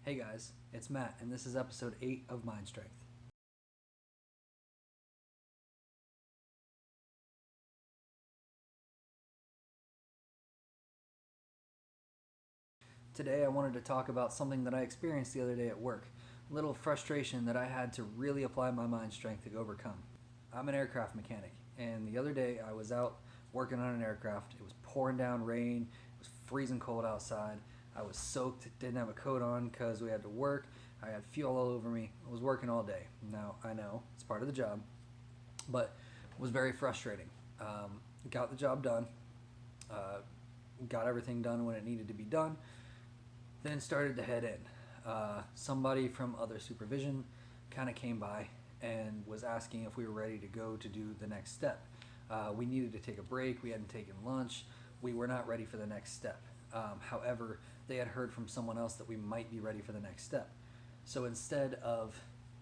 Hey guys, it's Matt, and this is episode 8 of Mind Strength. Today I wanted to talk about something that I experienced the other day at work, a little frustration that I had to really apply my mind strength to overcome. I'm an aircraft mechanic, and the other day I was out working on an aircraft. It was pouring down rain, it was freezing cold outside. I was soaked, didn't have a coat on because we had to work. I had fuel all over me. I was working all day. Now, I know it's part of the job, but it was very frustrating. Got the job done, uh, got everything done when it needed to be done, then started to head in. Somebody from other supervision kind of came by and was asking if we were ready to go to do the next step. We needed to take a break. We hadn't taken lunch. We were not ready for the next step. However, they had heard from someone else that we might be ready for the next step. So instead of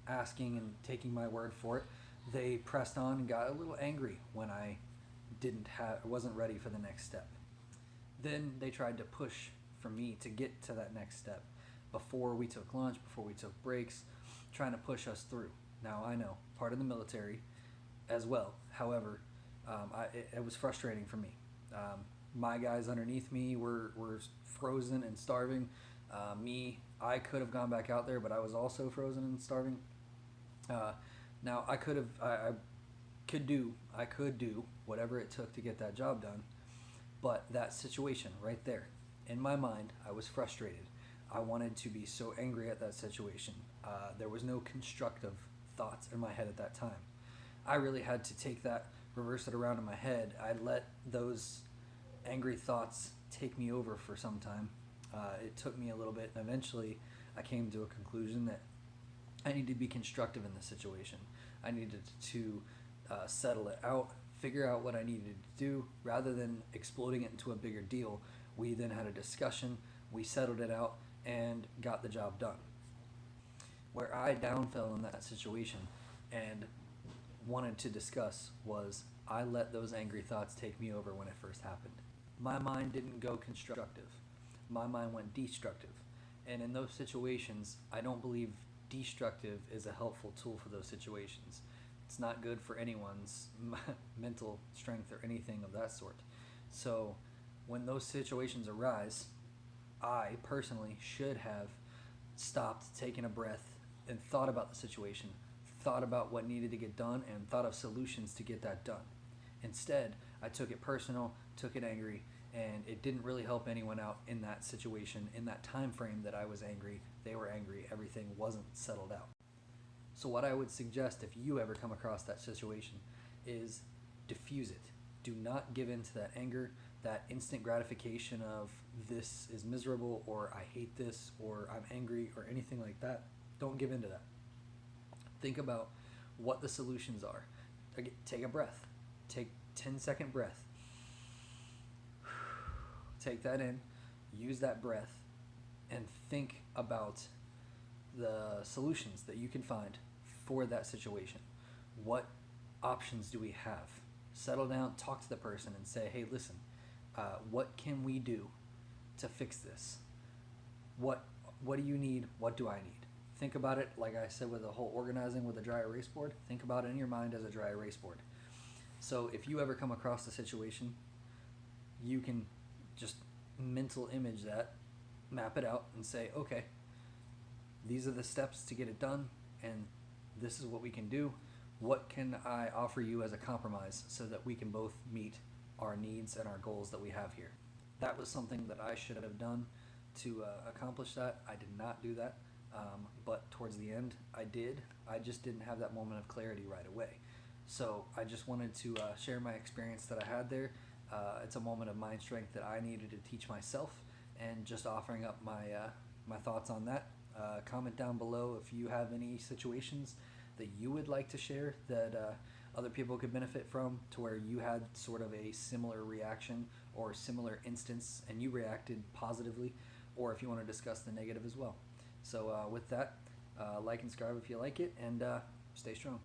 asking and taking my word for it, they pressed on and got a little angry when I wasn't ready for the next step. Then they tried to push for me to get to that next step before we took lunch, before we took breaks, trying to push us through. Now I know part of the military as well. However, it was frustrating for me. My guys underneath me were frozen and starving. I could have gone back out there, but I was also frozen and starving. Uh, Now I could do whatever it took to get that job done, but that situation right there, in my mind, I was frustrated. I wanted to be so angry at that situation. There was no constructive thoughts in my head at that time. I really had to take that, reverse it around in my head. I let those angry thoughts take me over for some time. It took me a little bit, and eventually I came to a conclusion that I needed to be constructive in this situation. I needed to settle it out, figure out what I needed to do, rather than exploding it into a bigger deal. We then had a discussion, we settled it out, and got the job done. Where I downfell in that situation and wanted to discuss was I let those angry thoughts take me over when it first happened. My mind didn't go constructive, my mind went destructive. And in those situations, I don't believe destructive is a helpful tool for those situations. It's not good for anyone's mental strength or anything of that sort. So, when those situations arise, I personally should have stopped, taken a breath, and thought about the situation, thought about what needed to get done, and thought of solutions to get that done. Instead, I took it personal, took it angry, and it didn't really help anyone out in that situation. In that time frame that I was angry, they were angry, everything wasn't settled out. So, what I would suggest if you ever come across that situation is diffuse it. Do not give in to that anger, that instant gratification of this is miserable, or I hate this, or I'm angry, or anything like that. Don't give in to that. Think about what the solutions are. Take a breath. Take 10-second breath. Take that in, use that breath, and think about the solutions that you can find for that situation. What options do we have? Settle down, talk to the person, and say, hey, listen, what can we do to fix this? What do you need? What do I need? Think about it, like I said, with the whole organizing with a dry erase board. Think about it in your mind as a dry erase board. So if you ever come across a situation, you can just mental image that, map it out, and say, okay, these are the steps to get it done, and this is what we can do. What can I offer you as a compromise so that we can both meet our needs and our goals that we have here? That was something that I should have done to accomplish that. I did not do that, but towards the end, I did. I just didn't have that moment of clarity right away. So I just wanted to share my experience that I had there. It's a moment of mind strength that I needed to teach myself, and just offering up my thoughts on that. Comment down below if you have any situations that you would like to share that other people could benefit from, to where you had sort of a similar reaction or similar instance and you reacted positively, or if you want to discuss the negative as well. So with that, like and subscribe if you like it, and stay strong.